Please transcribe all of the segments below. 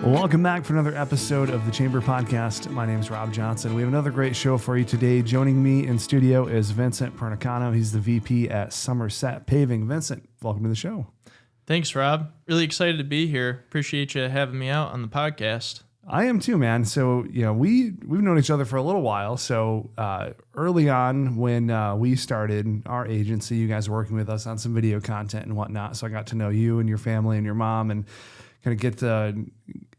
Welcome back for another episode of the Chamber Podcast. My name is Rob Johnson. We have another great show for you today. Joining me in studio is Vincent Pernicano. He's the VP at Sommerset Paving. Vincent, welcome to the show. Thanks, Rob. Really excited to be here. Appreciate you having me out on the podcast. I am too, man. So, we've known each other for a little while. So early on when we started our agency, you guys were working with us on some video content and whatnot. So I got to know you and your family and your mom and kind of get to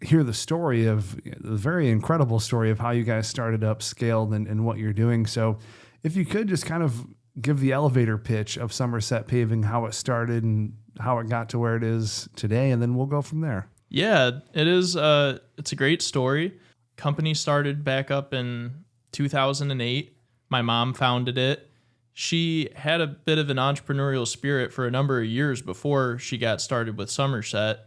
hear the story of the very incredible story of how you guys started up, scaled, and what you're doing. So if you could just kind of give the elevator pitch of Sommerset Paving, how it started and how it got to where it is today, and then we'll go from there. Yeah, it is. It's a great story. Company started back up in 2008. My mom founded it. She had a bit of an entrepreneurial spirit for a number of years before she got started with Sommerset.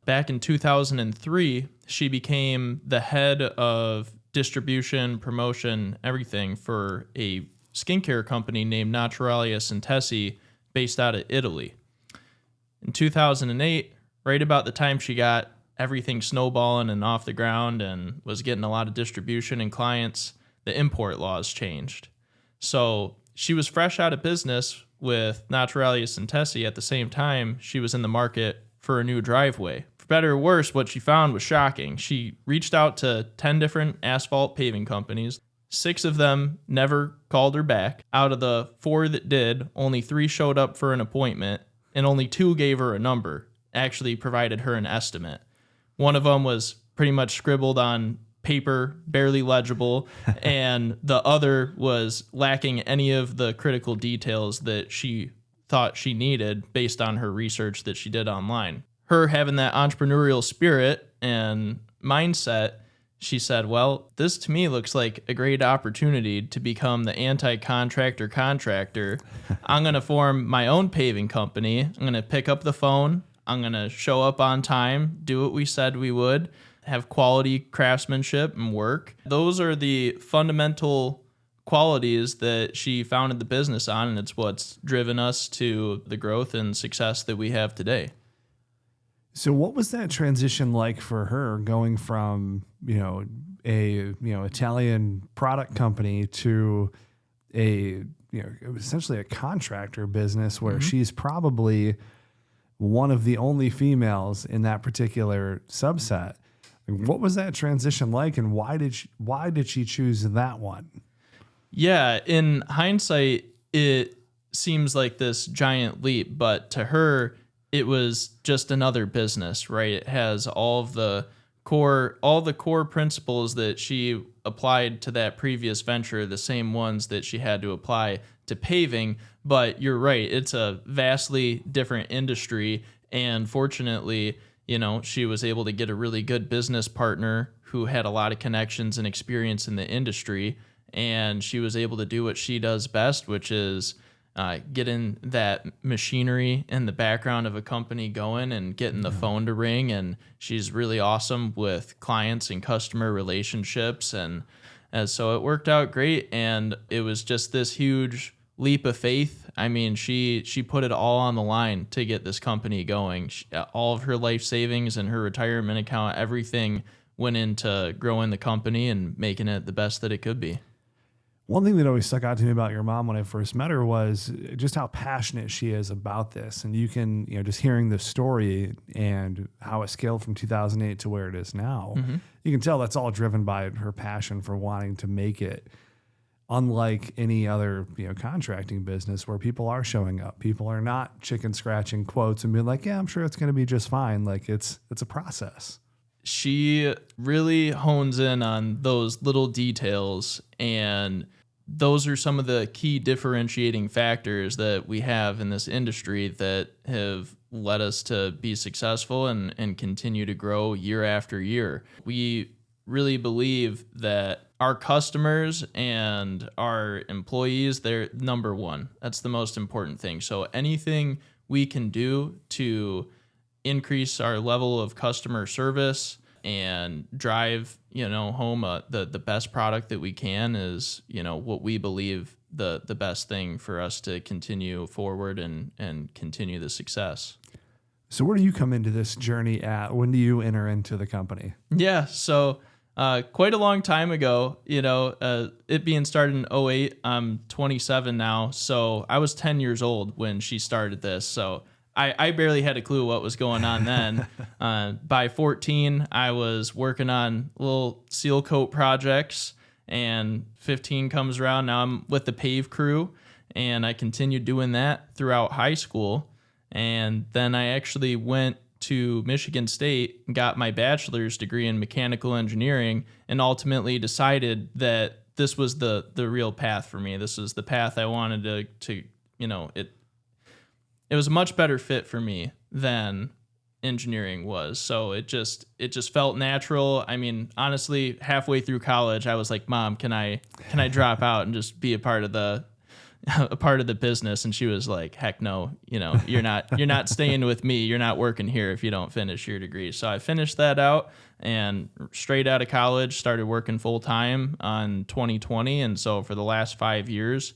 Back in 2003, she became the head of distribution, promotion, everything for a skincare company named Naturalia Sintesi based out of Italy. In 2008, right about the time she got everything snowballing and off the ground and was getting a lot of distribution and clients, the import laws changed. So she was fresh out of business with Naturalia Sintesi. At the same time, she was in the market for a new driveway. For better or worse, what she found was shocking. She reached out to 10 different asphalt paving companies. 6 of them never called her back. Out of the 4 that did, only 3 showed up for an appointment, and only 2 gave her a number, actually provided her an estimate. One of them was pretty much scribbled on paper, barely legible, and the other was lacking any of the critical details that she thought she needed based on her research that she did online. Her having that entrepreneurial spirit and mindset, she said, well, this to me looks like a great opportunity to become the anti-contractor contractor. I'm going to form my own paving company. I'm going to pick up the phone. I'm going to show up on time, do what we said we would, have quality craftsmanship and work. Those are the fundamental qualities that she founded the business on, and it's what's driven us to the growth and success that we have today. So what was that transition like for her, going from, Italian product company to essentially a contractor business where she's probably one of the only females in that particular subset? What was that transition like, and why did she choose that one? Yeah, in hindsight, it seems like this giant leap, but to her, it was just another business, right? It has all the core principles that she applied to that previous venture, the same ones that she had to apply to paving. But you're right, it's a vastly different industry. And fortunately, she was able to get a really good business partner who had a lot of connections and experience in the industry. And she was able to do what she does best, which is getting that machinery in the background of a company going and getting the phone to ring. And she's really awesome with clients and customer relationships. And so it worked out great. And it was just this huge leap of faith. I mean, she put it all on the line to get this company going. All of her life savings and her retirement account, everything went into growing the company and making it the best that it could be. One thing that always stuck out to me about your mom when I first met her was just how passionate she is about this. And you can, just hearing the story and how it scaled from 2008 to where it is now, you can tell that's all driven by her passion for wanting to make it. Unlike any other, contracting business where people are showing up, people are not chicken scratching quotes and being like, yeah, I'm sure it's going to be just fine. Like it's a process. She really hones in on those little details, and those are some of the key differentiating factors that we have in this industry that have led us to be successful and continue to grow year after year. We really believe that our customers and our employees, they're number one. That's the most important thing. So anything we can do to increase our level of customer service and drive, home the best product that we can is, what we believe the best thing for us to continue forward and continue the success. So where do you come into this journey at? When do you enter into the company? Yeah, so quite a long time ago, it being started in '08, I'm 27 now, so I was 10 years old when she started this, so I barely had a clue what was going on then. By 14, I was working on little seal coat projects, and 15 comes around, now I'm with the pave crew, and I continued doing that throughout high school. And then I actually went to Michigan State and got my bachelor's degree in mechanical engineering, and ultimately decided that this was the real path for me. This was the path I wanted to it was a much better fit for me than engineering was. So it just felt natural. I mean, honestly, halfway through college, I was like, "Mom, can I drop out and just be a part of the business?" And she was like, "Heck no, you're not staying with me. You're not working here if you don't finish your degree." So I finished that out, and straight out of college started working full time on 2020. And so for the last 5 years,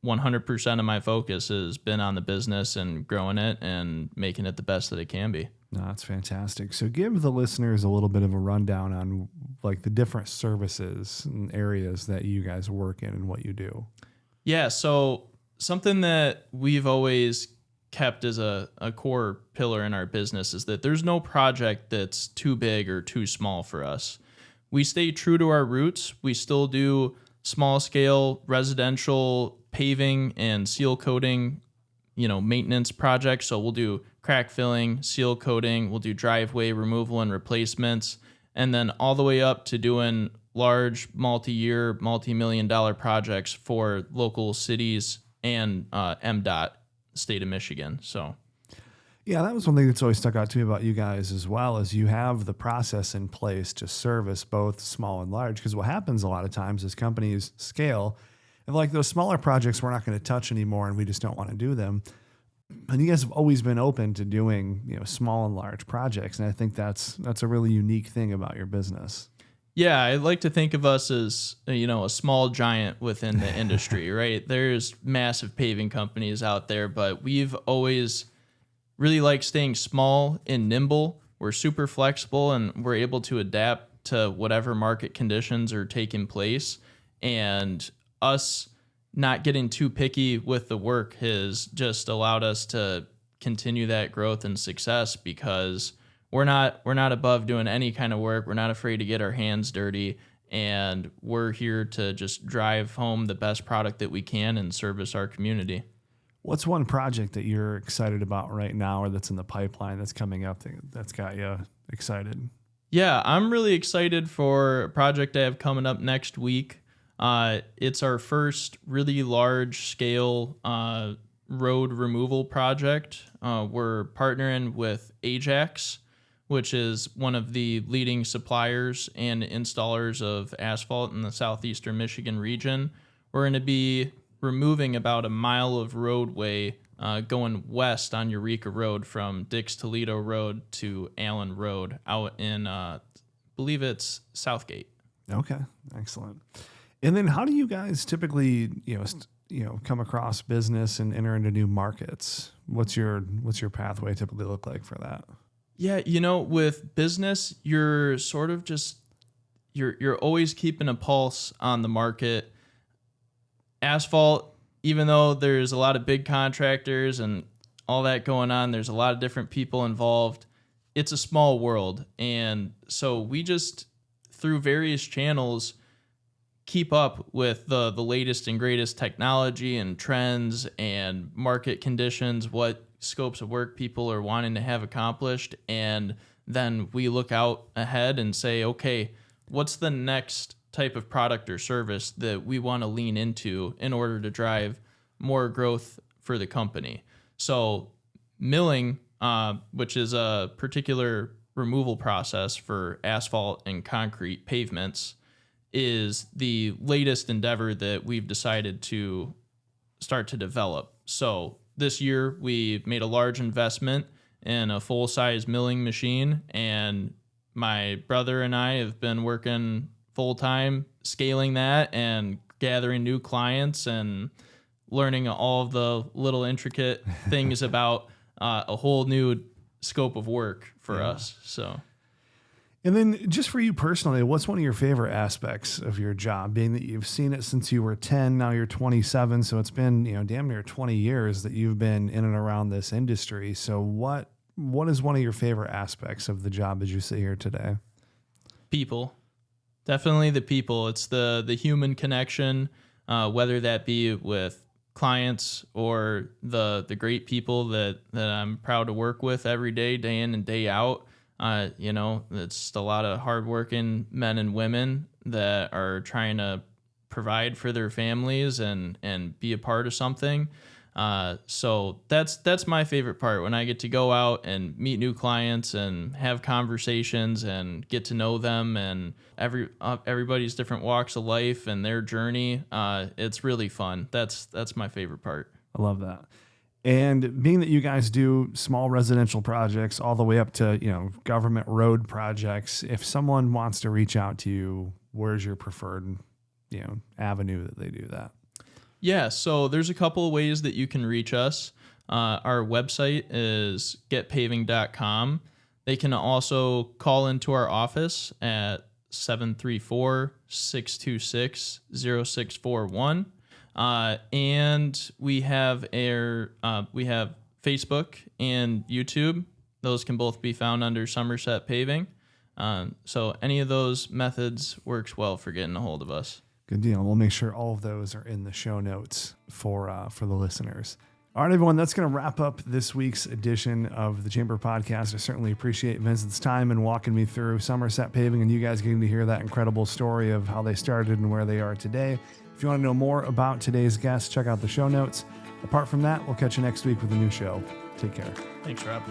100% of my focus has been on the business and growing it and making it the best that it can be. No, that's fantastic. So give the listeners a little bit of a rundown on like the different services and areas that you guys work in and what you do. Yeah, so something that we've always kept as a core pillar in our business is that there's no project that's too big or too small for us. We stay true to our roots. We still do small scale residential paving and seal coating, maintenance projects. So we'll do crack filling, seal coating, we'll do driveway removal and replacements, and then all the way up to doing large multi-year, multi-million-dollar projects for local cities and MDOT, state of Michigan. So, yeah, that was one thing that's always stuck out to me about you guys as well, is you have the process in place to service both small and large. Because what happens a lot of times is companies scale, and like those smaller projects we're not going to touch anymore, and we just don't want to do them. And you guys have always been open to doing small and large projects, and I think that's a really unique thing about your business. Yeah, I like to think of us as, a small giant within the industry, right? There's massive paving companies out there, but we've always really liked staying small and nimble. We're super flexible, and we're able to adapt to whatever market conditions are taking place. And us not getting too picky with the work has just allowed us to continue that growth and success, because we're not above doing any kind of work. We're not afraid to get our hands dirty, and we're here to just drive home the best product that we can and service our community. What's one project that you're excited about right now, or that's in the pipeline that's coming up that's got you excited? Yeah, I'm really excited for a project I have coming up next week. It's our first really large scale road removal project. We're partnering with Ajax, which is one of the leading suppliers and installers of asphalt in the southeastern Michigan region. We're going to be removing about a mile of roadway going west on Eureka Road from Dix Toledo Road to Allen Road out in, I believe it's Southgate. Okay, excellent. And then how do you guys typically, come across business and enter into new markets? What's your pathway typically look like for that? Yeah, with business, you're sort of just you're always keeping a pulse on the market. Asphalt, even though there's a lot of big contractors and all that going on, there's a lot of different people involved. It's a small world, and so we just, through various channels, keep up with the latest and greatest technology and trends and market conditions, what scopes of work people are wanting to have accomplished. And then we look out ahead and say, okay, what's the next type of product or service that we want to lean into in order to drive more growth for the company? So milling, which is a particular removal process for asphalt and concrete pavements, is the latest endeavor that we've decided to start to develop. So this year we made a large investment in a full-size milling machine, and my brother and I have been working full-time scaling that and gathering new clients and learning all of the little intricate things about a whole new scope of work for us. So. And then just for you personally, what's one of your favorite aspects of your job, being that you've seen it since you were 10, now you're 27. So it's been, damn near 20 years that you've been in and around this industry. So what is one of your favorite aspects of the job as you sit here today? People. Definitely the people. It's the human connection, whether that be with clients or the great people that I'm proud to work with every day, day in and day out. It's just a lot of hardworking men and women that are trying to provide for their families and be a part of something. So that's my favorite part, when I get to go out and meet new clients and have conversations and get to know them and everybody's different walks of life and their journey. It's really fun. That's my favorite part. I love that. And being that you guys do small residential projects all the way up to, government road projects, if someone wants to reach out to you, where's your preferred, avenue that they do that? Yeah, so there's a couple of ways that you can reach us. Our website is getpaving.com. They can also call into our office at 734-626-0641. And we have Facebook and YouTube. Those can both be found under Sommerset Paving. So any of those methods works well for getting a hold of us. Good deal. We'll make sure all of those are in the show notes for the listeners. All right, everyone, that's going to wrap up this week's edition of the Chamber Podcast. I certainly appreciate Vincent's time and walking me through Sommerset Paving and you guys getting to hear that incredible story of how they started and where they are today. If you want to know more about today's guest, check out the show notes. Apart from that, we'll catch you next week with a new show. Take care. Thanks, Rob.